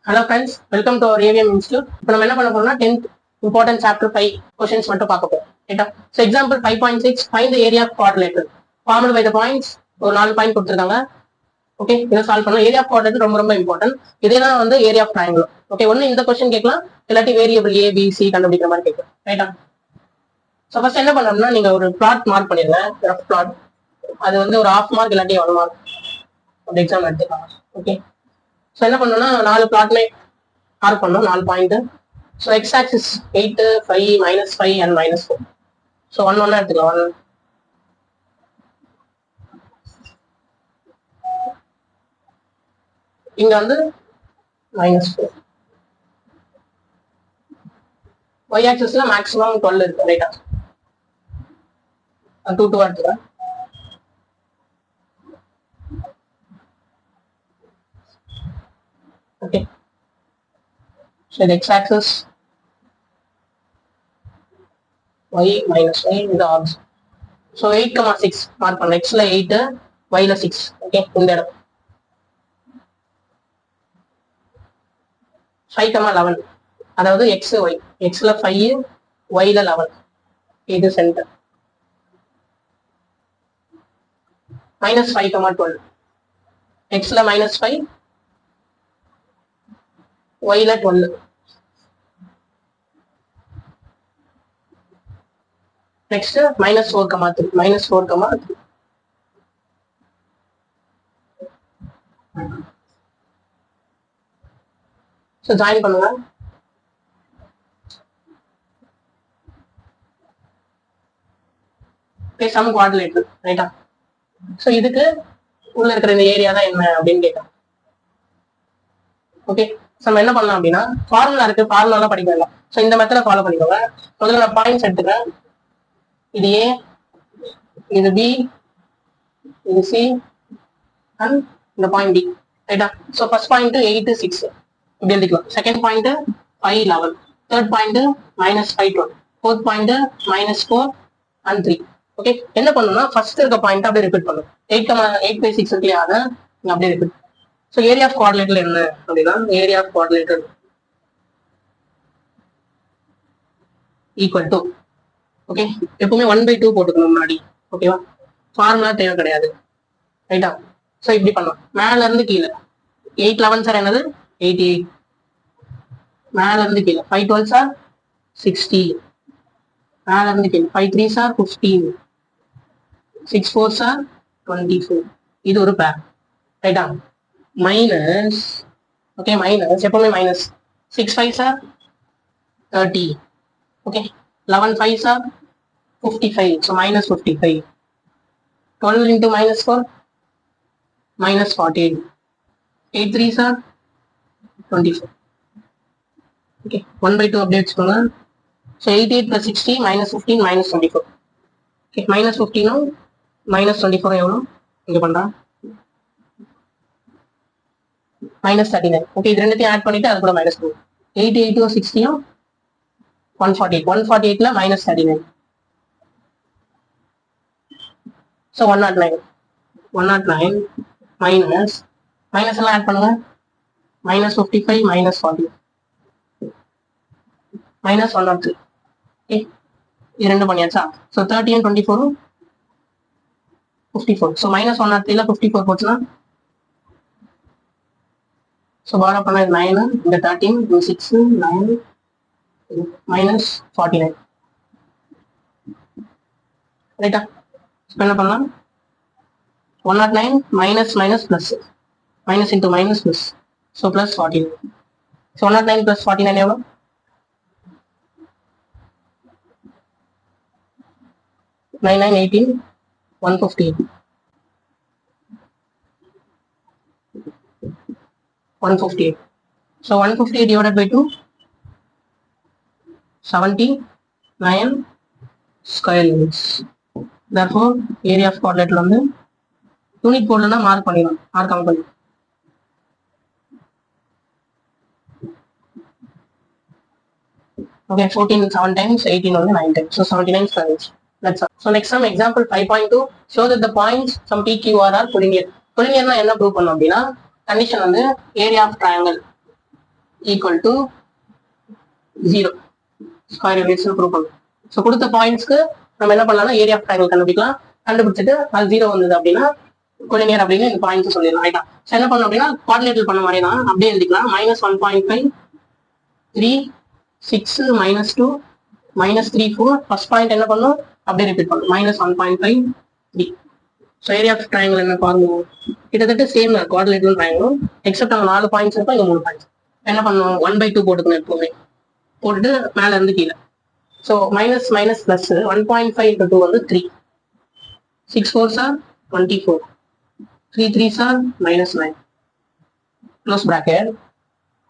Hello friends, welcome to our AVM Institute. இப்போ நம்ம என்ன பண்ண போறோம்னா 10th important chapter 5 questions மட்டும் பார்க்க போறோம். ரைட்டா? So example 5.6 find the area of quadrilateral. Formed by the points ஒரு 4 பாயிண்ட் கொடுத்திருக்காங்க. ஓகே, இத சால்வ் பண்ணலாம். ஏரியா ஆஃப் குவாட்ரேட்டர் ரொம்ப ரொம்ப இம்பார்ட்டன்ட். இதே தான் வந்து ஏரியா ஆஃப் ட்ரையாங்கிள். ஓகே, ஒன்னு இந்த क्वेश्चन கேட்கலாம், இல்லாட்டி வேரியபிள் A B C கண்டுபிடிக்கிற மாதிரி கேட்கலாம். ரைட்டா? சோ ஃபர்ஸ்ட் என்ன பண்ணனும்னா நீங்க ஒரு பிளாட் மார்க் பண்ணிருங்க. Rough plot. அது வந்து ஒரு half மார்க் இல்லாட்டி 1 மார்க். ஒரு எக்ஸாம் எடுத்துக்கலாம். ஓகே. ஸோ என்ன பண்ணணும்னா 4 பிளாட்மே மார்க் பண்ணணும், 4 point. So X axis 8, 5, -5 and -4. So 1 1 எடுத்துக்கலாம். 1 இங்க வந்து -4. ஒய் ஆக்சிஸ்ல மேக்ஸிமம் 12 இருக்கு. ரைட்டா? 2 2 எடுத்துக்கலாம். Okay, so the x-axis y minus y is the odds. So 8,6 mark பண்ணலாம். x ல 8, y ல 6. Okay, இந்த இடம் 5,11. அதாவது x y, x ல 5, y ல 11. இது சென்டர். -5,12. x ல -5, y ல 12. Next -4,3. -4,3. So join பண்ணுங்க. Some quadrilateral. ரைட்டா? சோ இதுக்கு உள்ள இருக்கிற இந்த ஏரியா தான் என்ன அப்படின்னு கேட்கலாம். ஓகே, நம்ம என்ன பண்ணலாம் அப்படின்னா ஃபார்முலா இருக்கு, ஃபார்முலா படிக்க வேண்டாம். ஸோ இந்த மெத்தட ஃபாலோ பண்ணிக்கோங்க. முதல்ல நான் பாயிண்ட்ஸ் எடுத்துக்கிறேன். இது ஏ, இது பி, இது சி அண்ட் இந்த பாயிண்ட் டி. ரைட்டா? ஸோ ஃபர்ஸ்ட் பாயிண்ட் 8, 6 இப்படி எழுதிக்கலாம். Second point 5, 11. Third point -5, 12. Fourth point -4 and 3. Okay, என்ன பண்ணணும்னா ஃபர்ஸ்ட் இருக்க பாயிண்ட் அப்படியே ரிப்பீட் பண்ணும். 8/6 இருக்குல்லையா, அதை அப்படியே repeat. So area of quadrilateral என்ன அப்படின்னா area of quadrilateral equal to, okay, எப்பவுமே 1/2 போட்டுக்கணும் முன்னாடி. ஓகேவா? ஃபார்முலா தேவை கிடையாது. ரைட்டா? ஸோ இப்படி பண்ணலாம். மேல இருந்து கீழே 8 11 சார் என்னது 88. மேல இருந்து கீழே 5 12 சார் 60. மேல இருந்து கீழே 5 3 சார் 15. 6 4 சார் 24. இது ஒரு பேர். ரைட்டா? மைனஸ், ஓகே, மைனஸ் எப்பவுமே minus 6 5 sir 30. Okay, 11 5 sir 55. So -55. 12 into -4 -48. 8 3 sir 24. Okay, 1/2 அப்படியே வச்சுக்கோங்க. ஸோ 88 + 60 -15 -24. ஓகே, -15 -24 எவ்வளோ இங்கே பண்ணுறேன் -39. ஓகே, இது ரெண்டுத்தையும் ஆட் பண்ணிட்டு அது கூட -2. 88 60 148. 148ல -39. ஸோ 109. 109 மைனஸ் எல்லாம் ஆட் பண்ணுங்க. -55 -40 -103. ஓகே, இது ரெண்டு பண்ணியாச்சா? So 30 and 24 54. ஸோ -103ல 54 போச்சுன்னா ஸோ பாரோ பண்ண 9, இந்த 13, இது 6 9 -49. ரைட்டா? என்ன பண்ணலாம்? 109 minus plus, minus into minus plus, so +49. So 109 + 49 எவ்வளோ? 9 9 18 158. 158. So 158 divided by 2 79 square units. Therefore area of quadrilateral வந்து யூனிட் போடலன்னா மார்க் பண்ணிடலாம், மார்க் கம்மி பண்ணி. Okay, 14 7 times, 18 only 9 times. So 79 square units. That's all. So next some example 5.2 show that the points some PQR are collinear. Collinear என்ன prove பண்ணோம் அப்படின்னா condition வந்து area of triangle equal to 0 square units prove பண்ணணும். So கொடுத்த பாயிண்ட்ஸ்க்கு நம்ம என்ன பண்ணலாம்னா ஏரியா ஆஃப் ட்ரையாங்கிள் கண்டுபிடிக்கலாம். கண்டுபிடிச்சிட்டு அது 0 வந்தது அப்படின்னா கொலினியர் அப்படின்னு இந்த பாயிண்ட்ஸ் சொல்லிடலாம். ரைட்டா? ஸோ என்ன பண்ணணும் அப்படின்னா குவாட்ரிலேட்டரல் பண்ண மாதிரி தான் அப்படியே எழுதிக்கலாம். -1.5 3 6 -2 -3 4 ஃபர்ஸ்ட் பாயிண்ட் என்ன பண்ணும் அப்படியே ரிப்பீட் பண்ணும் -1.5 3. ஸோ ஏரியா ஆஃப் ட்ரையாங்கிள் என்ன பாருங்க கிட்டத்தட்ட சேம் தான் குவாட்ரிலேட்டரல் ட்ரையாங்கிளும் எக்ஸப்ட் அங்கே 4 பாயிண்ட்ஸ் இருக்கும் இங்கே 3 பாயிண்ட்ஸ். என்ன பண்ணுவோம் 1/2 போட்டுக்கணும் எப்பவுமே போட்டுட்டு மேல இருந்து கீழே. ஸோ மைனஸ் மைனஸ் பிளஸ் 1.5 × 2 வந்து 3 6 4s are 24 3 3s are -9 close bracket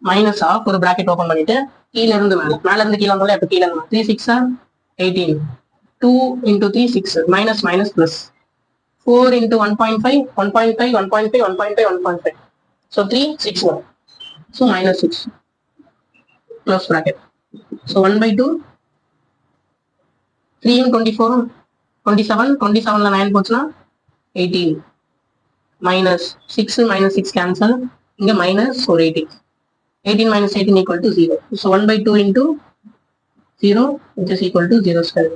minus of ஒரு பிராக்கெட் ஓப்பன் பண்ணிட்டு கீழ இருந்து மேல இருந்து கீழே வந்தாலும் அப்போ கீழே 3 6 are 18 2 × 3 6 minus minus plus 4 × 1.5 1.5 1.5 1.5 1.5 so 3 6 1 so -6 close bracket. So 1/2 3 × 24 27 27ல 9 போச்சுன்னா 18 மைனஸ் 6 -6 கேன்சல் இங்க மைனஸ் ஒரு 18 18 - 18 equal to 0. So 1/2 × 0 which is equal to 0 square.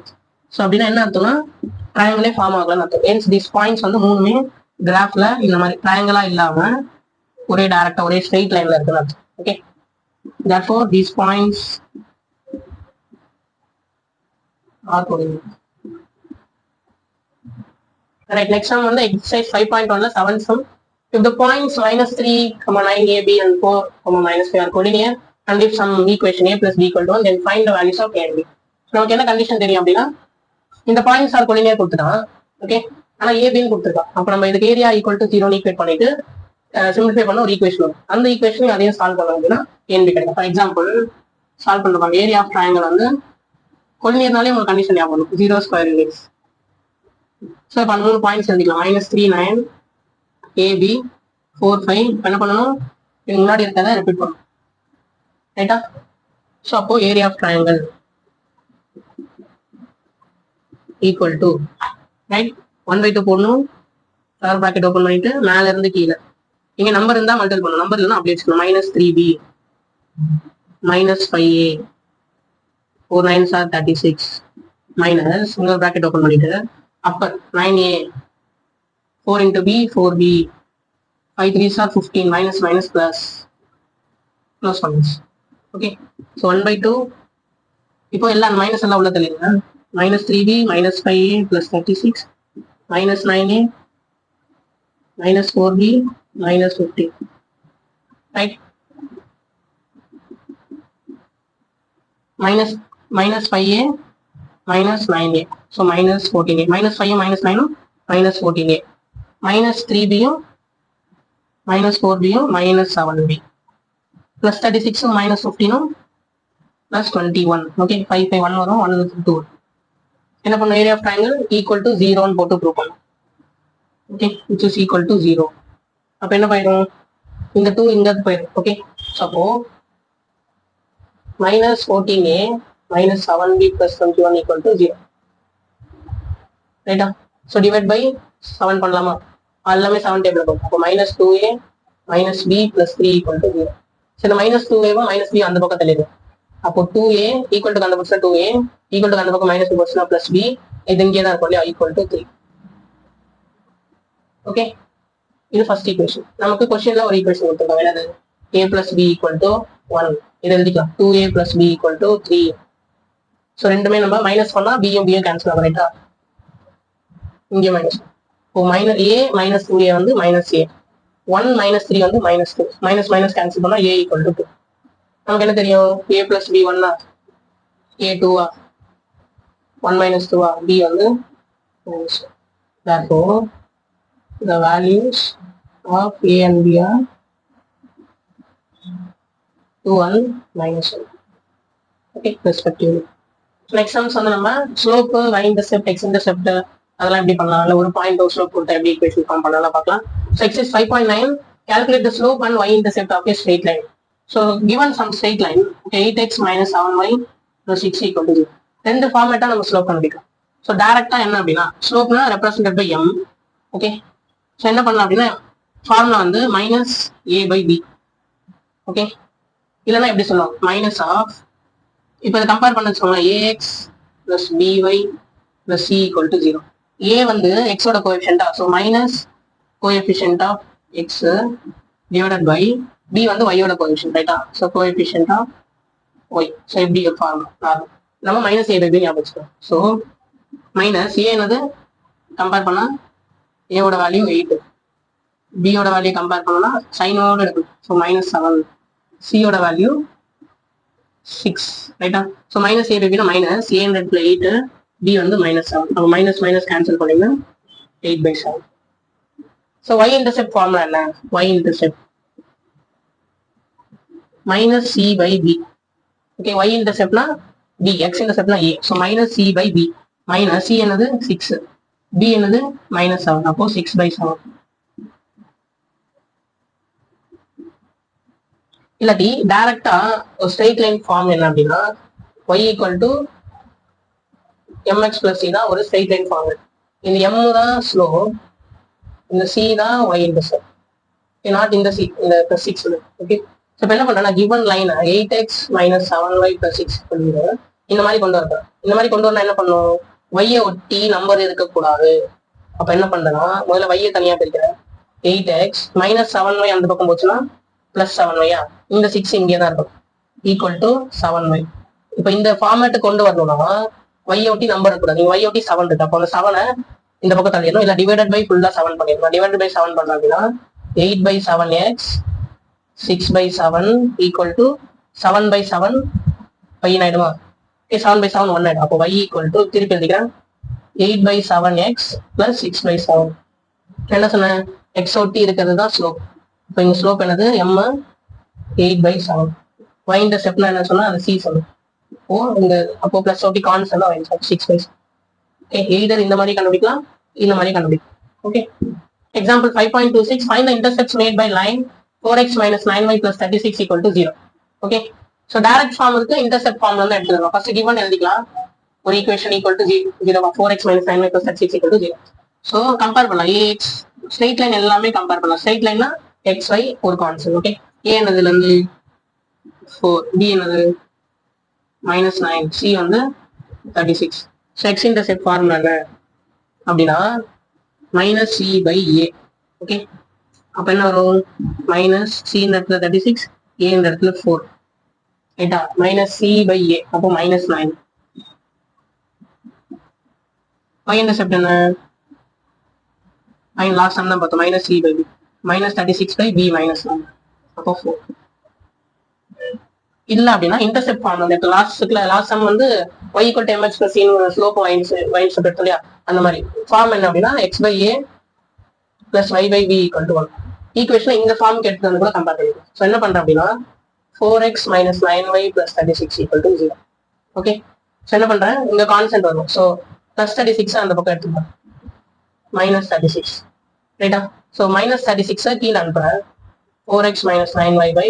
So அப்படின்னா என்ன அர்த்தம்னா ட்ரையாங்கிளே ஃபார்ம் ஆகலாம்னு அர்த்தம். ஹென்ஸ் திஸ் பாயிண்ட்ஸ் வந்து மூணுமே கிராஃப்ல இந்த மாதிரி ட்ரையாங்கிளா இல்லாம ஒரே டைரக்டா ஒரே ஸ்ட்ரெயிட் லைன்ல இருக்குன்னு அர்த்தம். Okay, therefore these points are coordinate. Right, next one வந்து exercise 5.1 ல 7th sum. If the points -3, 9, AB and 4, -5 are coordinate and if some equation A plus B equal to 1, then find the values of A and B. நமக்கு என்ன condition தெரியும் அப்படின்னா இந்த points R collinear கொடுத்துட்டான். Okay, ஆனா ஏபின்னு கொடுத்துருக்கான். அப்ப நம்ம இதுக்கு ஏரியா ஈக்குவல் டு 0 ஈக்குவேட் பண்ணிட்டு சிம்பிளிஃபை பண்ண ஒரு ஈக்குவேஷன் வரும். அந்த ஈக்குவேஷன் அதையும் சால்வ் பண்ணோம் அப்படின்னா ஏன்பி கிடைக்கும். ஃபார் எக்ஸாம்பிள் சால்வ் பண்ணுவாங்க ஏரியா ஆஃப் ட்ரையாங்கிள் வந்து கொலினியர்னாலே உங்களுக்கு கண்டிஷன் ஞாபகம் வரும் 0 ஸ்கொயர் யூனிட்ஸ். ஸோ இப்போ 3 பாயிண்ட்ஸ் எழுதிக்கலாம் -3 9 ஏபி 4 5. என்ன பண்ணணும் இதுக்கு முன்னாடி இருக்கிறத ரிப்பீட் பண்ணணும். ரைட்டா? ஸோ அப்போ area of triangle equal to right 1/2 போடணும் ஸ்கொயர் பிராக்கெட் ஓப்பன் பண்ணிட்டு மேல இருந்து கீழே இங்க நம்பர் இருந்தா மல்டிபிள் பண்ணணும். நம்பர் இல்லைன்னா அப்படியே வச்சுக்கணும். -3b -5a 4 9s are 36 minus இன்னொரு பிராக்கெட் ஓப்பன் பண்ணிட்டு Appar 9a 4 × b 4b 5 3s are 15 minus minus plus close ones. Okay, so 1/2 இப்போ எல்லாம் மைனஸ் எல்லாம் உள்ள தெளிவுங்க. -3b -5a plus 36 -9a -4b -15 right. -5a -9a so -14a -5a -9 -14a -3bயும் -4bயும் -7b plus 36 -15 plus 21. Okay, 5 5 1 வரும் 1 2. என்ன பண்ணும் area of triangle equal to 0 போட்டு ப்ரூவ் பண்ணும். Okay, which is equal to 0. அப்ப என்ன போயிடும் இந்த 2 இங்க போயிடும். ஓகே, ஸோ அப்போ -14a -7b plus 21 equal to 0. ரைட்டா? ஸோ டிவைட் பை 7 பண்ணலாமா? எல்லாமே 7 டேபிள் போகும். அப்போ -2a -b plus 3 equal to 0. சரி, -2a -b அந்த பக்கம் தள்ளிடும். அப்போ 2a ஈக்குவல் டு அந்த பக்கம் 2a ஈக்குவல் டு அந்த பக்கம் -2 போச்சுன்னா +b இது இங்கே தான் இருக்கும் இல்லையா ஈக்குவல் டு 3. ஓகே, இது ஃபர்ஸ்ட் ஈக்குவேஷன். நமக்கு கொஸ்டின்ல ஒரு ஈக்குவேஷன் கொடுத்துருக்காங்க. என்னது a plus b equal to 1. இதை எழுதிக்கலாம் 2a plus b equal to 3. So ரெண்டுமே நம்ம மைனஸ் பண்ணா பியும் கேன்சல் ஆகும். ரைட்டா? இங்கே மைனஸ். இப்போ -a -2a வந்து -a 1 -3 வந்து -2 மைனஸ் மைனஸ் கேன்சல் பண்ணா a equal to 2. நமக்கு என்ன தெரியும் a plus b 1 a 2 1 - 2 b வந்து -2. Therefore the values of a and b are 2 1 -1. Okay, respectively. Next sums வந்து நம்ம slope y intercept x intercept அதெல்லாம் எப்படி பண்ணலாம், இல்ல ஒரு பாயிண்ட் ஒரு ஸ்லோப் கொடுத்தா எப்படி ஈக்குவேஷன் ஃபார்ம் பண்ணலாம் பார்க்கலாம். So exercise 5.9 calculate the slope and y intercept of a straight line. So given some straight line 8x - 7y plus 6 equal to 0. ரெண்டு ஃபார்மேட்டா நம்ம ஸ்லோப் கண்டுபிடிக்கலாம். ஸோ டைரக்டா என்ன அப்படின்னா ஸ்லோப்னா represented by m. Okay, so என்ன பண்ணலாம் அப்படின்னா ஃபார்முலா வந்து -a/b. ஓகே, இல்லைன்னா எப்படி சொல்லலாம், மைனஸ் ஆஃப், இப்போ இதை கம்பேர் பண்ண வச்சுக்கோங்களேன், a x plus b y plus c equal to 0. A வந்து எக்ஸோட கோஎஃபிஷியன்டா, so minus coefficient of x divided by b வந்து ஒய்யோட கோஎஃபிஷியன்ட், ரைட்டா? So coefficient of y. So எப்படி ஃபார்முலா நம்ம மைனஸ் ஏ பை பி ஞாபகம் வச்சுக்கோம். ஸோ மைனஸ் ஏ என்னது கம்பேர் பண்ணா ஏவோட வேல்யூ 8, பியோட வேல்யூ கம்பேர் பண்ணோம்னா சைனோட இருக்கு, ஸோ -7, சியோட வேல்யூ 6, ரைட்டா? ஸோ மைனஸ் ஏ பை பினா மைனஸ் ஏ இடத்துல 8, பி வந்து -7, அப்போ மைனஸ் மைனஸ் கேன்சல் பண்ணீங்கன்னா 8/7. ஸோ ஒய் இன்டர்செப்ட் ஃபார்முலா என்ன? Y intercept minus c by b. Okay, y இன்டர்செப்ட்னா பி, எக்ஸ் இன்டர்செப்ட்னா a. So minus c by b, minus c என்னது 6, B என்னது -7, அப்போ 6/7. இல்லாட்டி டைரக்டா ஒரு ஸ்ட்ரெயிட் லைன் ஃபார்ம் என்ன அப்படின்னா y equal to mx plus C தான் ஒரு ஸ்ட்ரெயிட் லைன் ஃபார்ம். இந்த m தான் ஸ்லோ, இந்த c தான் y இன்டர்செப்ட், நாட் இந்த c, இந்த +6. ஓகே, ஸோ இப்போ என்ன பண்றேன்னா கிவன் லைன் 8x - 7y + 6 இந்த மாதிரி கொண்டு வரேன். இந்த மாதிரி கொண்டு வரணும் என்ன பண்ணும், y ஒட்டி நம்பர் இருக்கக்கூடாது. அப்ப என்ன பண்றேன்னா முதல்ல y தனியா பிரிக்கிறேன். 8x - 7y அந்த பக்கம் போச்சுன்னா +7y, இந்த 6 இங்கே தான் இருக்கும், ஈக்குவல் டு 7y. இப்போ இந்த ஃபார்மேட்டு கொண்டு வரணும்னா y ஒட்டி நம்பர் இருக்கக்கூடாது. நீங்க y ஒட்டி 7 இருக்கு, அப்போ அந்த 7 இந்த பக்கம் தள்ளிடணும், இல்ல டிவைடட் பை ஃபுல்லா 7 பண்ணிடணும். டிவைடட் பை 7 பண்ணலாம் அப்படின்னா 8/7x 6/7 ஈக்குவல் டு 7/7 பையன் ஆயிடுமா? 7/7 1 ஆயிடும். அப்போ y ஈக்குவல் டு திருப்பி எழுதிக்கிறேன் 8/7x + 6/7. என்ன சொன்னேன், x ஒட்டி இருக்கிறது தான் ஸ்லோப். இப்போ இங்க ஸ்லோப் என்னது m 8/7. y இன்டர்செப்ட்னா என்ன சொன்னா அது c சொல்லு. ஓ இந்த அப்போ பிளஸ் ஒட்டி கான்ஸ்டன்ட் தான் 6/7. ஓகே, எய்தர் இந்த மாதிரி கண்டுபிடிக்கலாம், இந்த மாதிரி கண்டுபிடிக்கலாம். Okay, example 5.26 find the intercepts made by line 4x - 9y + 36 = 0. Okay, so direct form இருக்கு, இன்டர்செப்ட் ஃபார்ம்ல வந்து எடுத்துக்கலாம். ஃபர்ஸ்ட் கிவன் எழுதிக்கலாம், ஒரு equation equal to 0, 4x - 9y + 36 = 0. So compare பண்ணலாம், ax ஸ்ட்ரெயிட் லைன் எல்லாமே கம்பேர் பண்ணலாம். ஸ்ட்ரெயிட் லைன்னா xy ஒரு கான்ஸ்டன்ட். ஓகே, a என்னதுல இருந்து 4, b என்னது -9, c வந்து 36. ஸோ எக்ஸ் இன்டர்செப்ட் ஃபார்முலா என்ன அப்படின்னா -c/a. ஓகே, அப்ப என்ன வரும், -c இந்த இடத்துல 36, a இந்த இடத்துல 4, ரைட்டா? -c/a, அப்போ -9. y இன்டர்செப்ட் என்ன, லாஸ்ட் சம் தான் பார்த்தோம், -c/b, -36/b -9, அப்போ 4. இல்ல அப்படின்னா இன்டர்செப்ட் ஃபார்ம் வந்து லாஸ்ட் சம் வந்து y = mx + c slope y intercept எடுத்தோம் இல்லையா, அந்த மாதிரி ஃபார்ம் என்ன அப்படின்னா x/a + y/b = 1. ஈக்குவேஷன் இந்த ஃபார்முக்கு எடுத்து வந்து கூட கம்பேர் பண்ணிக்கலாம். ஸோ என்ன பண்றேன் அப்படின்னா 4x - 9y + 36 = 0. ஓகே, ஸோ என்ன பண்றேன், இங்க கான்ஸ்டன்ட் வரும், ஸோ +36 அந்த பக்கம் எடுத்துக்கலாம், -36, ரைட்டா? ஸோ -36 கீழே அனுப்புறேன், 4x - 9y /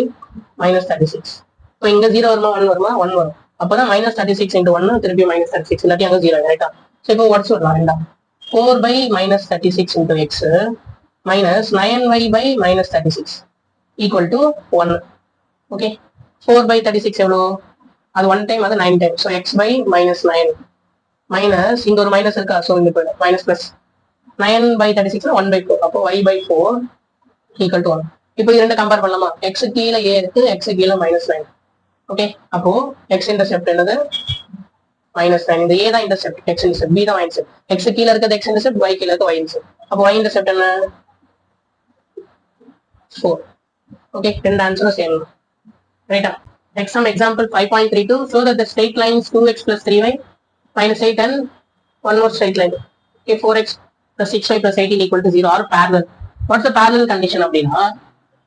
-36. இப்போ இங்க 0 வருமா 1 வருமா, 1 வரும். அப்பதான் -36 × 1 திருப்பி -36, இல்லாட்டி அங்கே 0, ரைட்டா? ஸோ இப்போ ஒர்ட்ஸ் வரலாம், ரெண்டா 4/-36 × x -9y / -36 = 1. ஓகே, 4/36 எவ்வளோ, அது 1 டைம், அது 9 டைம். ஸோ x/-9 மைனஸ் இங்க ஒரு மைனஸ் இருக்கா, ஸோ இங்க போயிடும் மைனஸ் பிளஸ் 9/36 1/4, அப்போ y/4 = 1. இப்போ இது ரெண்டு கம்பேர் பண்ணலாமா, x கீழே a இருக்கு, x கீழே -9. ஓகே, அப்போ x இன்டர்செப்ட் என்னது -9. இந்த a தான் இன்டர்செப்ட், x இன்டர்செப்ட், b தான் y இன்டர்செப்ட். x கீழே இருக்கிறது x இன்டர்செப்ட், y கீழே இருக்கிறது y இன்டர்செப்ட். அப்போ y இன்டர்செப்ட் என்ன 4. ஓகே, ரெண்டு ஆன்சரும் சேம், ரைட்டா? Example 5.32 show that the straight lines 2x + 3y - 8 and one more straight line, okay, 4x + 6y + 18 = 0 are parallel. What's the parallel condition அப்படின்னா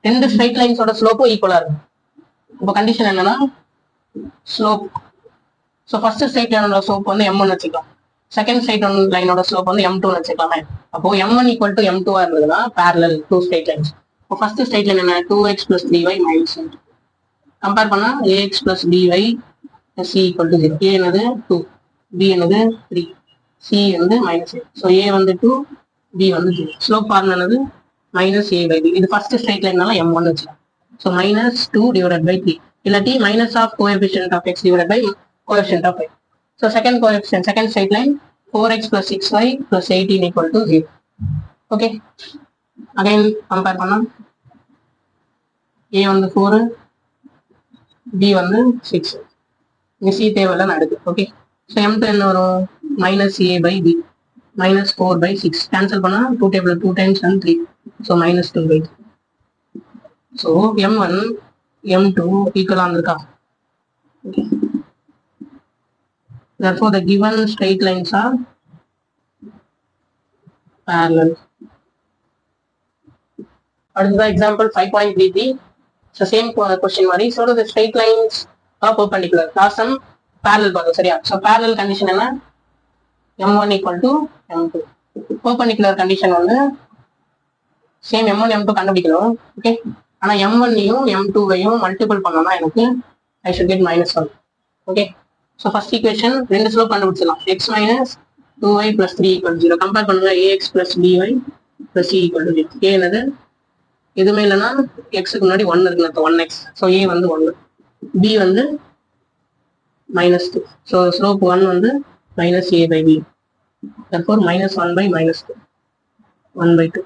ரெண்டு straight லைன்ஸோட ஸ்லோப்பும் ஈக்குவலா இருக்கும். இப்போ கண்டிஷன் என்னன்னா ஸ்லோப், ஸோ ஃபர்ஸ்ட் ஸ்ட்ரெயிட் லைனோட ஸ்லோப் வந்து m1 வச்சுக்கலாம், செகண்ட் ஸ்ட்ரெயிட் லைனோட ஸ்லோப் வந்து m2 வச்சுக்கலாமே. அப்போ m1 = m2 இருந்ததுன்னா parallel two straight lines. இப்போ ஃபர்ஸ்ட் ஸ்ட்ரெயிட் லைன் என்ன, 2x + 3y - 8. கம்பேர் பண்ணா ax + by + c = 0. a என்னது 2, b என்னது 3, c வந்து -8. ஸோ a வந்து 2, b வந்து 3. ஸ்லோப் ஃபார்முலா என்னது -a/b. இது ஃபர்ஸ்ட் ஸ்ட்ரெயிட் லைன்னால m1 வச்சுக்கலாம். ஸோ -2 / 3. இல்லாட்டி minus of coefficient of X divide by coefficient of y. So second coefficient second straight line 4x plus 6y plus 18 equal to 0. Okay, again compare பண்ணலாம். a வந்து 4, b வந்து 6. இங்கே c தேவையில்லை நடுக்கு. Okay, so m2 என்ன வரும்? Minus a by b minus 4 by 6 cancel பண்ணால் 2 table 2 times and 3, so minus 2 by 3. So m1 m2 ஈக்குவலாக இருந்திருக்கா? Okay, therefore the given straight lines are parallel. அடுத்தது example 5.33. so same question மாதிரி. so the straight lines are perpendicular. last sum parallel பார்த்தோம் சரியா? so parallel condition என்ன? m1 equal to m2. perpendicular condition வந்து same m1 m2 கண்டுபிடிக்கணும். Okay, ஆனா m1ஐயும் m2ஐயும் multiple பண்ணோம்னா எனக்கு I should get -1. Okay, so first equation ரெண்டு ஸ்லோப் கண்டுபிடிச்சலாம். x minus 2y plus 3 equal to 0. Compare பண்ணுங்க. ax plus by plus c equal to 0. a என்னது? எதுவுமே இல்லைன்னா எக்ஸுக்கு முன்னாடி 1 இருக்குன்னு 1x. ஸோ a வந்து 1, b வந்து -2. ஸோ ஸ்லோப் 1 வந்து minus a by b. therefore -1 by -2, 1 by 2.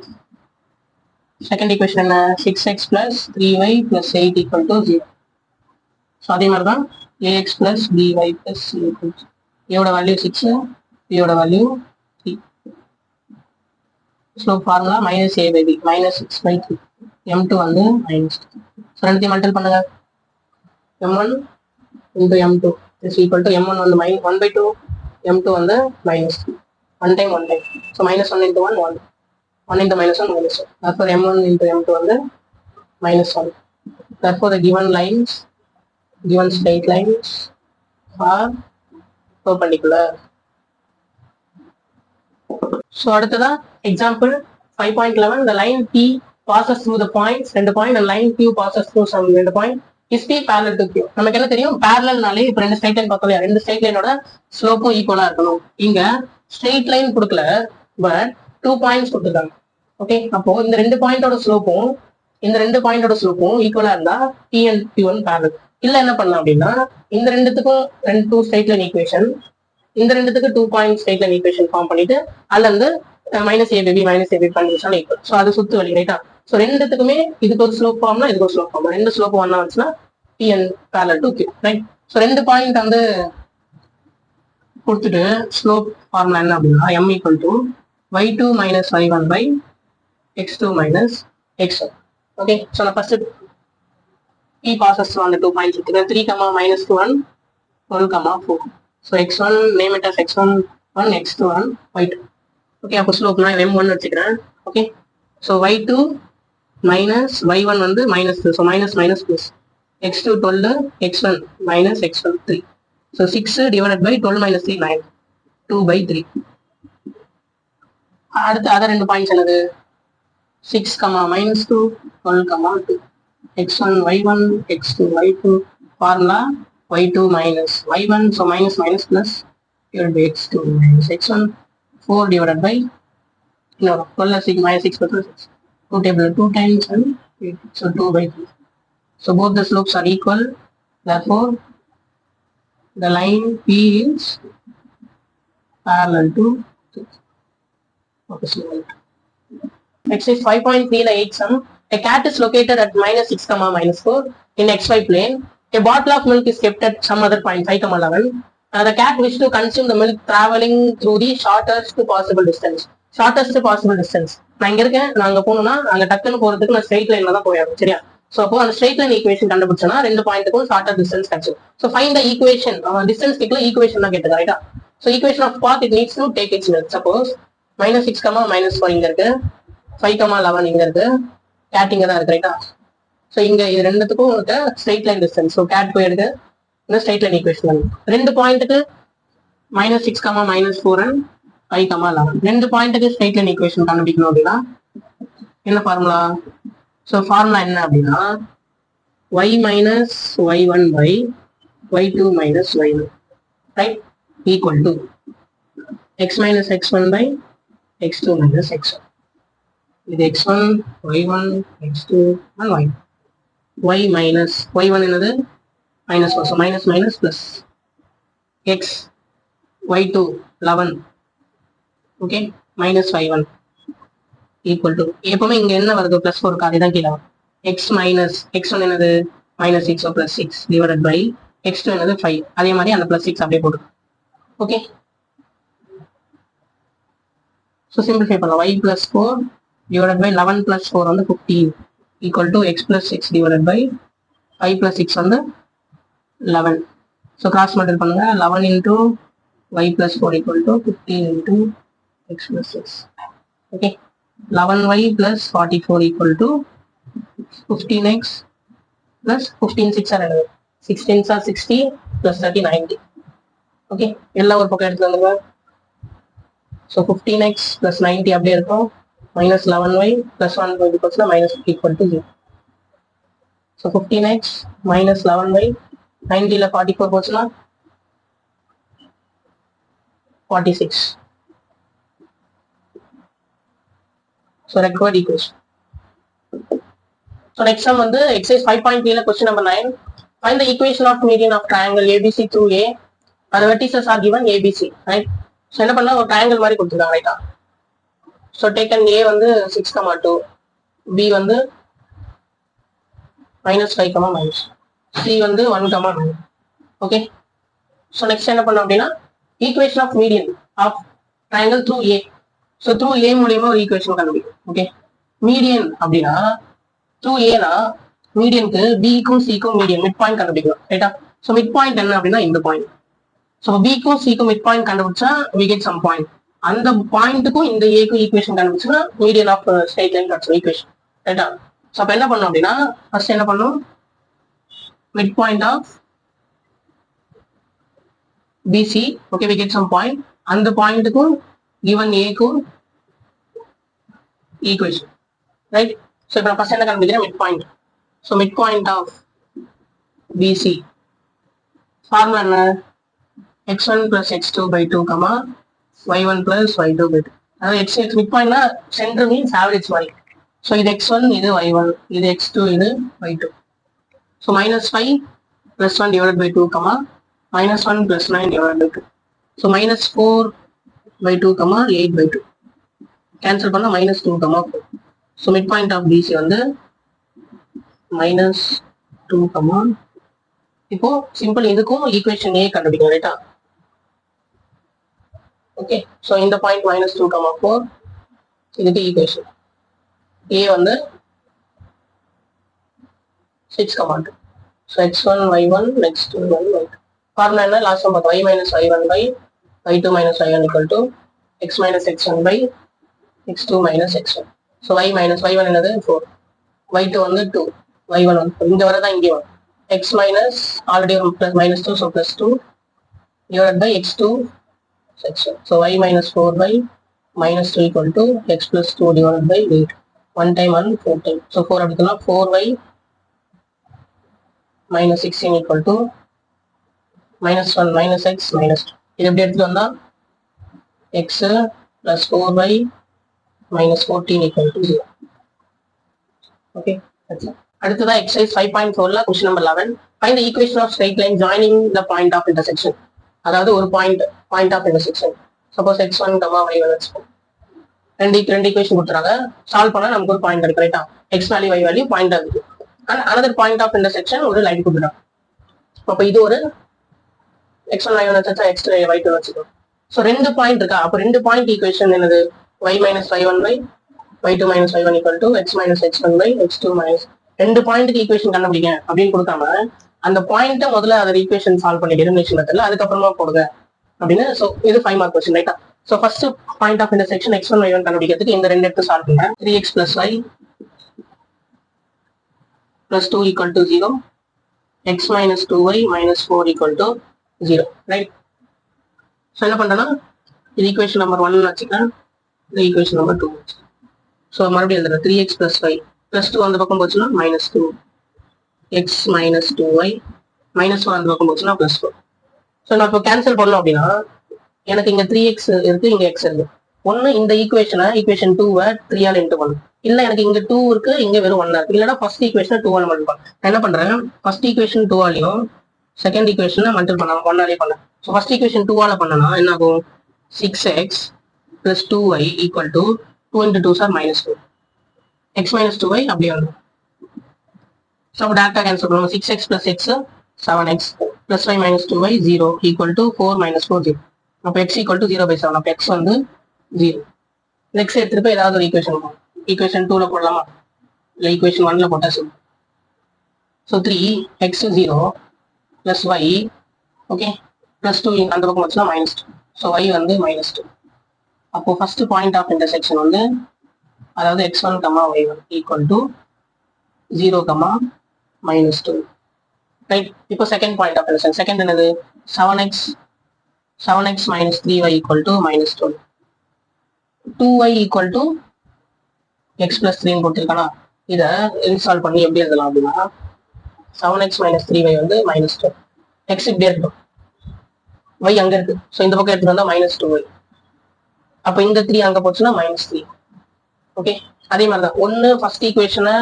Second equation என்ன? 6x plus 3y plus 8 equal to 0. So அதே மாதிரி தான் ax plus by plus c equal to a value 6, b value 3. Slope formula minus a by b minus 6 by 3. m2 வந்து -2. So ரெண்டுத்தையும் multiple பண்ணுங்க. m1 into m2 is equal to m1 வந்து 1 by 2, m2 வந்து -2. 1 time 1 time. So -1 into 1 1, 1 into -1 -1. therefore m1 into m2 வந்து -1. therefore the given straight lines are perpendicular. So அடுத்ததா example 5.11. the line P passes through the points 2 point and line Q passes through some 2 point is P parallel to Q. நமக்கு என்ன தெரியும்? parallelனாலே இப்போ ரெண்டு straight line பார்த்தோம். ரெண்டு straight லைனோட ஸ்லோப்பும் ஈக்குவலா இருக்கணும். இங்க ஸ்ட்ரைட் லைன் கொடுக்கல, பட் 2 பாயிண்ட்ஸ் கொடுத்துருக்காங்க. ஓகே, அப்போ இந்த ரெண்டு பாயிண்டோட ஸ்லோப்பும் ஈக்குவலா இருந்தா P and Q1 parallel. இல்ல என்ன பண்ணலாம் அப்படின்னா, இந்த ரெண்டுத்துக்கும் 2 ஸ்ட்ரைட் லைன் ஈக்குவேஷன், இந்த ரெண்டுத்துக்கு 2 point straight line equation form பண்ணிட்டு அதுல இருந்து -a கண்டிஷன் ஈக்குவல். ஸோ அது சுத்து வழி ரைட்டா? ஸோ ரெண்டுத்துக்குமே இதுக்கு ஒரு ஸ்லோப் ஃபார்ம்னா இதுக்கு ஒரு ஸ்லோப் ஃபார்ம், ரெண்டு ஸ்லோப் ஒன்னா வந்துச்சுன்னா P and parallel to Q, right? So ரெண்டு பாயிண்ட் வந்து கொடுத்துட்டு ஸ்லோப் ஃபார்முலா என்ன அப்படின்னா m equal to y2 minus y1 by x2 minus x1. Okay, so நான் ஃபர்ஸ்ட் P passes through அந்த 2 பாயிண்ட்ஸ் இருக்குது. 3, -1, 12, 4. So x1 name it as x1 1, x2 1, y2. Okay, அப்போ slope நான் m1 வச்சுக்கிறேன். Okay, so y2 minus y1 வந்து -2, so minus plus x2 12, x1 minus x1 3. So 6 divided by 12 minus 3 9, 2 by 3. அடுத்து அதை ரெண்டு points என்னது? 6, -2, 12, 2. x1 y1, x2 y2. Formula y2 minus y1, so minus plus divided by x2 minus x1. 4 divided by 12 -6 plus 6. 2 table 2 times and 8, so 2 by 3. So both the slopes are equal. Therefore, the line P is parallel to 6. Okay, so exercise 5.3 the 8th sum. A cat is located at -6, -4 in xy plane. A bottle of milk is kept at some other point 5, 11. The cat wishes to consume the milk traveling through the shortest possible distance. நான் இங்க இருக்கேன், நான் அங்க போகணும்னா அங்க டக்குன்னு போறதுக்கு நான் ஸ்ட்ரைட் லைன்ல தான் போயாகும் சரியா? ஸோ அப்போ அந்த ஸ்ட்ரைட் லைன் ஈக்குவேஷன் கண்டுபிடிச்சோன்னா ரெண்டு பாயிண்ட்டுக்கும் ஷார்ட்டர் டிஸ்டன்ஸ் கிடைச்சிடும். So find the equation. Distance கேட்கல, ஈக்குவேஷன் தான் கேட்டது ரைட்டா? So equation of path it needs to take its minute. Suppose -6, -4 இங்க இருக்கு, 5, 11 இங்க இருக்கு, கேட் இங்க தான் இருக்கு ரைட்டா? ஸோ இங்க இது ரெண்டுத்துக்கும் ஸ்ட்ரைட் லைன் டிஸ்டன்ஸ். ஸோ கேட் போய் எடுக்க இந்த ஸ்ட்ரைட் லைன் ஈக்குவேஷன் ரெண்டு பாயிண்ட்டுக்கு -6, -4 and 5, 11 ரெண்டு பாயிண்ட்டுக்கு ஸ்ட்ரைட் லைன் ஈக்குவேஷன் கண்டுபிடிக்கணும் அப்படின்னா என்ன ஃபார்முலா? ஸோ ஃபார்முலா என்ன அப்படின்னா y minus y1 by y2 minus y1, right, equal to x minus x1 by x2 minus x1. இது x1 y1 x2 and y1 minus y1 என்னது minus 4. So minus minus plus x y2 11 okay minus 5 1 equal to எப்பவுமே இங்க என்ன வருது plus 4 க்கு அதுதான் கீழ வரும் x minus x1 என்னது minus 6 so plus 6 divided by x2 என்னது 5 அதே மாதிரி அந்த plus 6 அப்படியே போடு okay so simplify பண்ணலாம் y plus 4 divided by 11 plus 4 வந்து 15 equal to x plus 6 divided by 5 plus 6 வந்து 11 so cross multiply பண்ணுங்க 11 into y plus 4 equal to 15 into x plus 6 okay 11y plus 44 equal to 15x plus 15 6 are 16 are 60 plus 30 90 okay எல்லா ஒரு பக்கம் எடுத்து வந்துங்க so 15x plus 90 அப்படியே இருக்கும் minus 11y plus 1 equals to minus equal to 0 so 15x minus 11y 90 ல 44 போச்சுனா 46 so required equation so next one வந்து exercise 5.3 ல question number 9 find the equation of median of triangle ABC through A and the vertices are given ABC right so என்ன பண்ணா ஒரு triangle மாதிரி கொடுத்திருக்காங்க ரைட்டா so taken A வந்து 6,2 B வந்து -5, minus C வந்து 1, okay so next என்ன பண்ணோம் அப்படின்னா equation of median of triangle through A so through A மூலமா ஒரு ஈக்குவேஷன் கண்டுபிடிக்கும் ஓகே மீடியன் அப்படின்னா through A னா மீடியனுக்கு B க்கும் C க்கும் மீடியன் மிட் பாயிண்ட் கண்டுபிடிக்கலாம் ரைட்டா so மிட் பாயிண்ட் என்ன அப்படின்னா இந்த பாயிண்ட் so B க்கும் C க்கும் மிட் பாயிண்ட் கண்டுபிடிச்சா we get some point அந்த பாயிண்ட்டுக்கும் இந்த A க்கும் ஈக்குவேஷன் கண்டுபிடிச்சா மீடியன் ஆஃப் ஸ்ட்ரெயிட் லைன் கிடைச்ச ஈக்குவேஷன் ரைட்டா so அப்ப என்ன பண்ணோம் அப்படின்னா ஃபர்ஸ்ட் என்ன பண்ணோம் mid point of BC okay we get some point அந்த பாயிண்ட்டுக்கும் given A க்கும் equation right so இப்ப நான் ஃபர்ஸ்ட் என்ன கண்டுபிடிக்கிறேன் mid point so midpoint of BC formula என்ன x1 plus x2 by 2 comma y1 plus y2 by 2 அதாவது x midpointனா centre means average மாதிரி so இது x1 இது y1 இது x2 இது y2 so -5 plus 1 divided by 2 comma -1 plus 9 divided by 2 so -4 by 2 comma 8 by 2 cancel பண்ணா -2 comma 4 so midpoint of BC வந்து -2 comma இப்போ simple இதுக்கும் ஈக்குவேஷன் A கண்டுபிடிக்கணும் ரைட்டா ஓகே சோ இந்த பாயிண்ட் -2 comma 4 இதுக்கு ஈக்குவேஷன் A வந்து 6 comma 2 so x1 y1 x2 y2 formula என்ன லாஸ்ட் டைம் பார்த்தோம் y minus y1 by y2 minus y1 equal to x minus x1 by x2 minus x1 so y minus y1 என்னது 4 y2 வந்து 2 y1 வந்து இங்க வரதா இங்க வரும் x minus already plus -2 so +2 divided by x2 x1 so y minus 4 by -2 equal to x plus 2 divided by 8 1 time and 4 time so 4 அப்படினா 4y minus 16 equal to -1 minus x minus 2 இது எப்படி எடுத்து வந்தா x plus 4y minus 14 equal to 0 okay that's it அடுத்ததா exercise 5.4 ல question number 11 find the equation of straight line joining the point of intersection அதாவது ஒரு point of intersection suppose x1 y1 வச்சுப்போம் ரெண்டு ஈக்குவேஷன் கொடுத்துறாங்க சால்வ் பண்ணா நமக்கு ஒரு பாயிண்ட் கிடைக்கும் ரைட்டா x value y value point இருக்கு and another point of intersection ஒரு லைன் கொடுத்துறாங்க அப்ப இது ஒரு x1 y1 வச்சா x2 y2 வச்சுக்கோம் சோ ரெண்டு பாயிண்ட் இருக்கா அப்ப ரெண்டு பாயிண்ட் ஈக்குவேஷன் என்னது y minus y1 by y2 minus y1 equal to x minus x1 by x2 minus ரெண்டு பாயிண்ட்க்கு ஈக்குவேஷன் கண்டுபிடிங்க அப்படின்னு கொடுக்காம அந்த பாயிண்ட்டை முதல்ல அதோட ஈக்குவேஷன் சால்வ் பண்ணி டெரிவேஷன் மெத்தட்ல அதுக்கப்புறமா போடுங்க அப்படின்னு சோ இது 5 மார்க் क्वेश्चन ரைட்டா so first point of intersection x1 y1 கண்டுபிடிக்கிறதுக்கு இந்த ரெண்டு எடுத்து சால்வ் பண்ணுங்க 3x plus y plus 2 equal to 0 x minus 2y minus 4 equal to 0 right so என்ன பண்றேன்னா இது ஈக்குவேஷன் நம்பர் 1 வச்சுக்கலாம் இது ஈக்குவேஷன் நம்பர் 2 சோ மறுபடியும் எழுதுறேன் 3x plus y plus 2 அந்த பக்கம் போச்சுன்னா -2 x minus 2y minus 1 அந்த பக்கம் போச்சுன்னா +4 சோ நான் இப்போ கேன்சல் பண்ணோம் அப்படின்னா எனக்கு இங்க 3x இருக்கு இங்க x இருக்கு ஒன்னு இந்த ஈக்குவேஷனை ஈக்குவேஷன் 2-வை 3 ஆல் இன்டு பண்ணு இல்ல எனக்கு இங்க 2 இருக்கு இங்க வெறும் 1 இருக்கு இல்லனா ஃபர்ஸ்ட் ஈக்குவேஷனை 2 ஆல் மல்டிப்ளை பண்ணு என்ன பண்றேன் ஃபர்ஸ்ட் ஈக்குவேஷன் 2 ஆலயும் செகண்ட் ஈக்குவேஷன் மல்டிபிள் பண்ணலாம், ஒன்னாலே பண்ணலாம். ஸோ ஃபர்ஸ்ட் ஈக்குவேஷன் 2ஆல பண்ணனா என்ன ஆகும்? 6x plus 2y equal to 2 into 2 are minus 2. x minus 2y அப்படியே வந்து. ஸோ அப்போ டேரக்டாக கேன்சல் பண்ணுவோம். 6x plus x 7x plus y minus 2y 0 equal to 4 minus 4 0. அப்போ x equal to 0 by 7. அப்போ x வந்து 0. x எடுத்துட்டு போய் ஏதாவது ஒரு ஈக்குவேஷன் போகும். ஈக்குவேஷன் 2ல போடலாமா? இல்லை ஈக்குவேஷன் 1ல போட்டா சொல்லு. So 3x 0 plus y okay plus 2 அந்த பக்கம் வச்சுன்னா minus 2. ஸோ y வந்து minus 2. அப்போ ஃபர்ஸ்ட் பாயிண்ட் ஆஃப் இன்டர்செக்ஷன் வந்து அதாவது x1, y1 equal to 0, minus 2. ரைட். இப்போ second point of intersection. Second என்னது? 7x minus 3y equal to minus 12. 2y equal to x plus 3 கொடுத்துருக்கானா? இதை இன்ஸ்டால் பண்ணி எப்படி எழுதலாம் அப்படின்னா 7x minus 3y வந்து minus 12. x இப்படியே இருக்கட்டும், y அங்க இருக்கு. ஸோ இந்த பக்கம் எடுத்துட்டு வந்தா minus 2y. அப்போ இந்த 3 அங்க போச்சுன்னா minus 3. ஓகே, அதே மாதிரி தான் ஒன்னு ஃபர்ஸ்ட் ஈக்குவேஷனை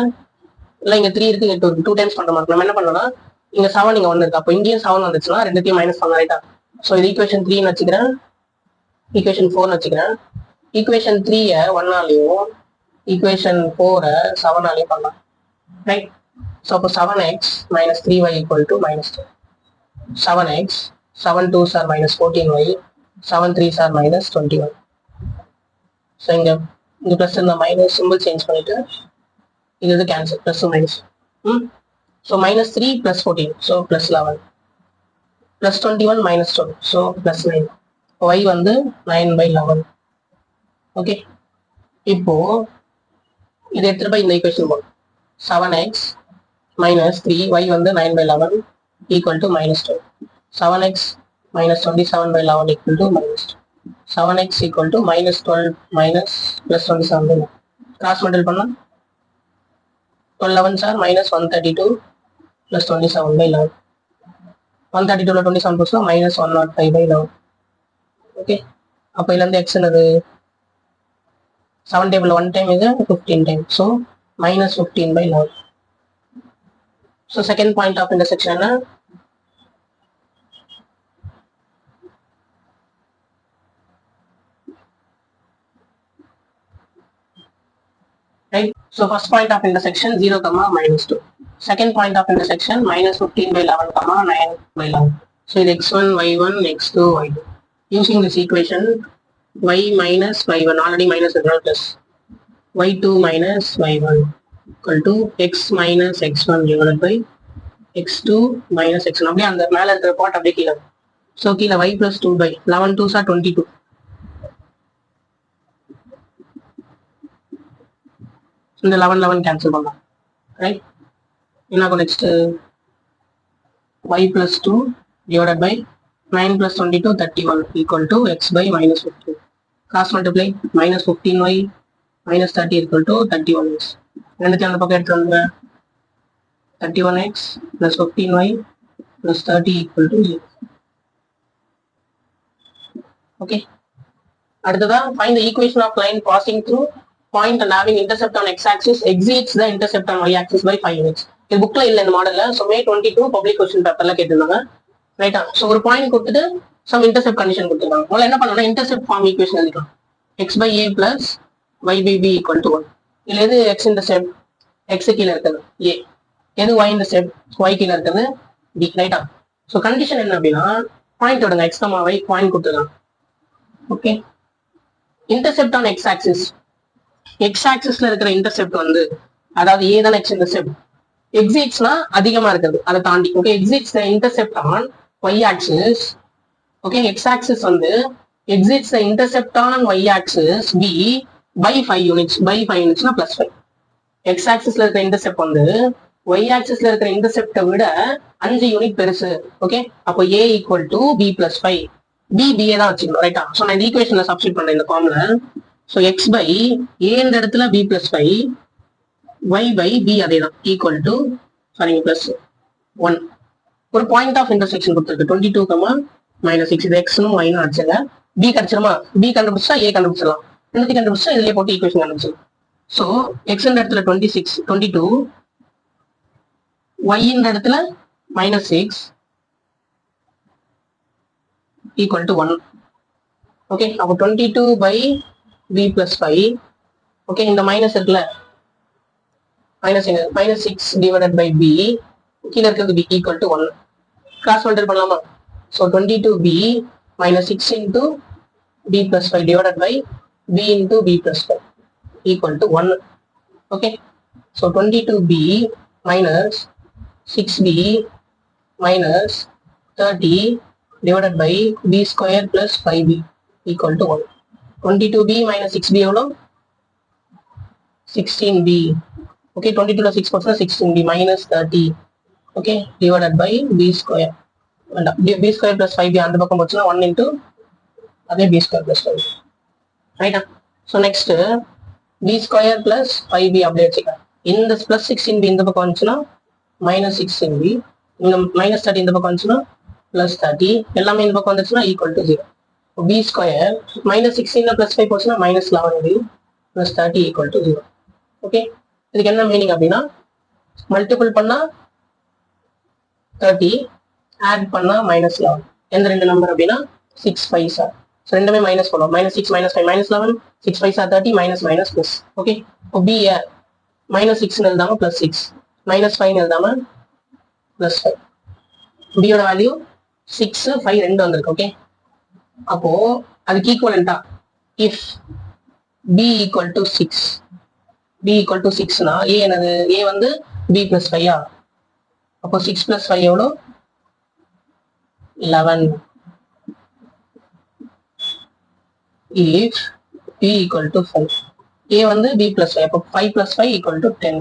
இல்லை இங்க 3 இருக்கு, 8 இருக்கு, 2 டைம்ஸ் பண்ற மாதிரி நம்ம என்ன பண்ணலாம்? இங்க 7 இங்க 1 இருக்கு, அப்போ இங்கேயும் 7 வந்துச்சுன்னா ரெண்டுத்தையும் மைனஸ் பண்ணலாம். ரைட்டா? ஸோ இது ஈக்குவேஷன் 3 வச்சுக்கிறேன், ஈக்குவேஷன் 4 வச்சுக்கிறேன். ஈக்குவேஷன் 3 1ஆலையும் ஈக்குவேஷன் 4 7ஆலையும் பண்ணலாம். ரைட். ஸோ அப்போ 7x minus 3y equal to minus 2. 7x 7 2s are minus 14y 7 3s are minus 21. So இங்க பிளஸ் இந்த மைனஸ் சிம்பிள் சேஞ்ச் பண்ணிட்டு இது cancel, plus minus. So minus 3 plus 14, so plus 11 plus 21 minus 12, so plus 9. y வந்து 9 by 11. Okay, இப்போ இது எடுத்துட்டு போய் இந்த ஈக்குவேஷன் போடும். 7x minus 3 y வந்து 9 by 11 equal to minus 12. 7x minus 27 by 11 equal to minus 2. 7x equal to minus 12 minus plus 27 by 11. Cross multiply பண்ணா 12 11s are minus 132 plus 27 by 11. 132 27 போச்சுன்னா minus 105 by 11. ஓகே, அப்போ இதுல இருந்து x என்னது? 7 table 1 time இது 15 time, so minus 15 by 11. So second point of intersection என்ன? Right. So first point of intersection 0, minus 2. Second point of intersection minus 15 by 11, 9 by 11. So it x1, y1, x2, y2. Using this equation, y minus y1 already minus is plus y2 minus y1 equal to x minus x1 divided by x2 minus x1. அப்படியே அந்த மேல இருக்கிற part அப்படியே கீழே. So கீழே y plus 2 by 11 2s are 22. இந்த 11 11 cancel பண்ணலாம். Right. என்ன ஆகும் next? y plus 2 divided by 9 plus 22 31 equal to x by minus 15. Cross multiply minus 15y minus 30 equal to 31x. ரெண்டுத்தையும் அந்த பக்கம் எடுத்து வந்துங்க. 31x plus 15y plus 30 equal to 0. Okay, அடுத்ததா find the equation of line passing through point and having intercept on x-axis exceeds the intercept on y-axis by 5 units. இது புக்ல இல்ல இந்த மாடல்ல. ஸோ May 22 பப்ளிக் கொஸ்டின் பேப்பர்ல கேட்டிருந்தாங்க. ரைட்டா? So ஒரு பாயிண்ட் கொடுத்துட்டு சம் இன்டர்செப்ட் கண்டிஷன் கொடுத்துருக்காங்க. முதல்ல என்ன பண்ணணும்னா இன்டர்செப்ட் ஃபார்ம் ஈக்குவேஷன் எழுதிக்கலாம். x by a plus y by b equal to 1. இதுல எது x இன்டர்செப்ட்? x கீழே இருக்குது a. எது y இன்டர்செப்ட்? y கீழே இருக்குது b. ரைட்டா? ஸோ கண்டிஷன் என்ன அப்படின்னா பாயிண்ட் விடுங்க, x, y பாயிண்ட் கொடுத்துருக்காங்க. Okay, intercept on x axis. X ஆக்சிஸ்ல இருக்கிற இன்டர்செப்ட் வந்து அதாவது ஏ தான் எக்ஸ் இன்டர்செப்ட். எக்ஸிட்ஸ்னா அதிகமா இருக்குது, அதை தாண்டி. Okay, exists intercept on y axis. Okay, x axis வந்து exists intercept on y axis b by 5 units. By 5 யூனிட்ஸ்னா பிளஸ் 5. எக்ஸ் ஆக்சிஸ்ல இருக்கிற இன்டர்செப்ட் வந்து ஒய் ஆக்சிஸ்ல இருக்கிற இன்டர்செப்டை விட 5 யூனிட் பெருசு. ஓகே, அப்போ a equal to b plus 5. B b a தான் வச்சுக்கணும். ரைட்டா? ஸோ நான் இந்த ஈக்குவேஷன்ல சப்ஸ்டிட் பண்றேன் இந்த ஃபார்ம்ல. ஸோ எக்ஸ் பை ஏன்ற இடத்துல B plus 5, y by b அதே தான் ஈக்குவல் டு சாரி பிளஸ் 1. ஒரு பாயிண்ட் ஆஃப் இன்டர்செக்ஷன் கொடுத்துருக்கு 22, -6. இது எக்ஸ்னும் ஒய்னும் அடிச்சுங்க. பி கிடைச்சிருமா? பி கண்டுபிடிச்சா ஏ கண்டுபிடிச்சிடலாம். ரெண்டுத்தையும் கண்டுபிடிச்சா இதுலயே போட்டு ஈக்குவேஷன் கண்டுபிடிச்சிடலாம். ஸோ எக்ஸ்ன்ற இடத்துல 26 22, ஒய்ன்ற இடத்துல -6, equal to 1. Okay, அப்போ 22 by b plus 5. Okay, இந்த மைனஸ் இருக்குல்ல, minus 6 divided by b, கீழே இருக்கிறது b equal to 1. Cross multiple பண்ணலாமா? So 22b minus 6 into b plus 5 divided by b into b plus 5 equal to 1. Okay, so 22b minus 6b minus 30 divided by b square plus 5b equal to 1. 22b minus 6b எவ்வளோ? 16b. Okay, 22ல 6 போச்சுன்னா 16b minus 30. Okay, divided by b square. And b square plus 5b அந்த பக்கம் போச்சுன்னா 1 into அதே b square plus 5. Right? So next b square plus 5b அப்படியே வச்சுக்கலாம். இந்த plus 16b இந்த பக்கம் வந்துச்சுன்னா minus 16b. இந்த minus 30 இந்த பக்கம் வந்துச்சுன்னா plus 30. எல்லாமே இந்த பக்கம் வந்துச்சுன்னா equal to 0. b square minus 16 plus 5 போச்சுன்னா minus 11b plus 30 equal to 0. Okay, இதுக்கு என்ன மீனிங் அப்படின்னா மல்டிபிள் பண்ணா 30, ஆட் பண்ணா minus 11. எந்த ரெண்டு நம்பர் அப்படின்னா 6 5s are. ஸோ ரெண்டுமே மைனஸ் பண்ணுவோம். minus 6 minus 5 minus 11, 6 5s are 30, minus minus plus. Okay, இப்போ b minus 6 எழுதாம plus 6, minus 5 எழுதாம plus 5. b யோட வேல்யூ 6 5 ரெண்டு வந்திருக்கு. ஓகே, அப்போ அதுக்கு ஈக்குவலண்டா if b equal to 6, b equal to 6னா a என்னது? a வந்து b plus 5 அப்போ 6 plus 5 எவ்வளோ? 11. if b equal to 5, a வந்து b plus 5, அப்போ 5 plus 5 equal to 10.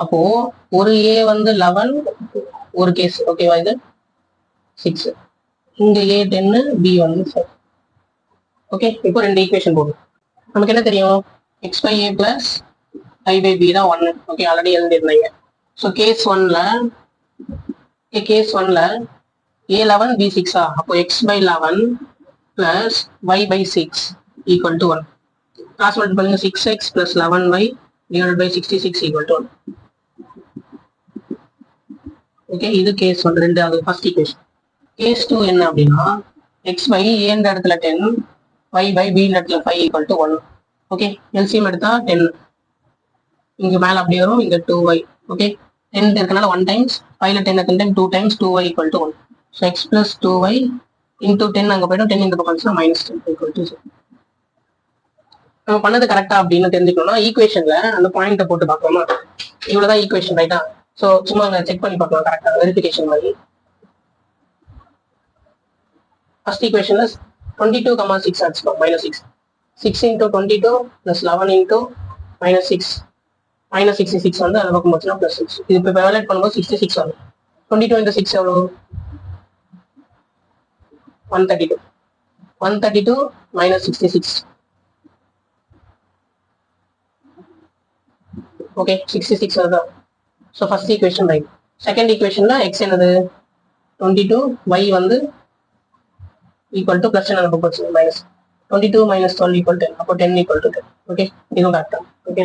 அப்போ ஒரு a வந்து 11 ஒரு கேஸ். ஓகேவா? இது 6, இங்க a 10, b வந்து 5. ஓகே, இப்போ ரெண்டு ஈக்குவேஷன் போடும். நமக்கு என்ன தெரியும்? x by a plus I by b தான் 1. ஓகே, ஆல்ரெடி எழுதிருந்தீங்க. ஸோ கேஸ் ஒன்ல a11 b6 அப்போ x by 11 plus y by 6 equal to 1. Cross multiple பண்ணுங்க. 6x plus 11y divided by 66 equal to 1. Okay, இது கேஸ் ஒன், ரெண்டாவது first equation. Case 2 என்ன அப்படின்னா x by a என்ற இடத்துல 10, y by b என்ற இடத்துல 5 equal to 1. ஓகே, எல்சிஎம் எடுத்தா 10, இங்க மேல அப்படியே வரும், இங்க 2y. ஓகே, 10 இருக்கனால 1 டைம்ஸ், 5ல 10 எத்தனை time? 2 times, 2y equal to 1. So x plus 2y into 10 அங்கே போய்டும், 10 இந்த பக்கம் வந்துச்சுன்னா -10 equal to 0. நம்ம பண்ணது கரெக்டா அப்படின்னு தெரிஞ்சுக்கணும்னா ஈக்குவேஷன்ல அந்த பாயிண்ட்டை போட்டு பார்க்கலாமா? இவ்வளவுதான் ஈக்குவேஷன், ரைட்டா? ஸோ சும்மா அங்கே செக் பண்ணி பார்க்கலாம் கரெக்டா, வெரிஃபிகேஷன் மாதிரி. ஃபர்ஸ்ட் ஈக்குவேஷன்ல 22, 6 அடிச்சுக்கோ, -6. 6 into 22 plus 11 into -6. -66 வந்து அந்த பக்கம் போச்சுன்னா +6. இது இப்போ வேலேட் பண்ணும்போது 66 வரும். 22 into 6 எவ்வளோ? 132. 132 minus 66. ஓகே, 66 வருதா? So first equation right. Second ஈக்குவேஷன்ல x என்னது? 22, y வந்து ஈக்குவல் டு ப்ளஸ் என்ன போச்சு? -22 minus 12 equal 10. அப்போ 10 equal to 10. ஓகே, இதுவும் கரெக்டா? ஓகே.